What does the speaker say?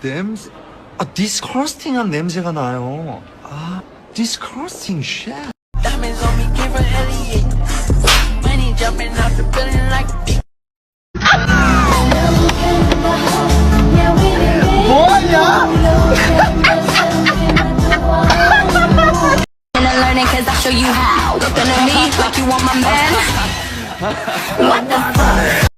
냄새, disgusting한 냄새가 나요. disgusting shit. Diamonds on me, came from Elliot. Money jumping out the building like a big. Learning cause I'll show you how. Looking at me like you want my man. What the fuck?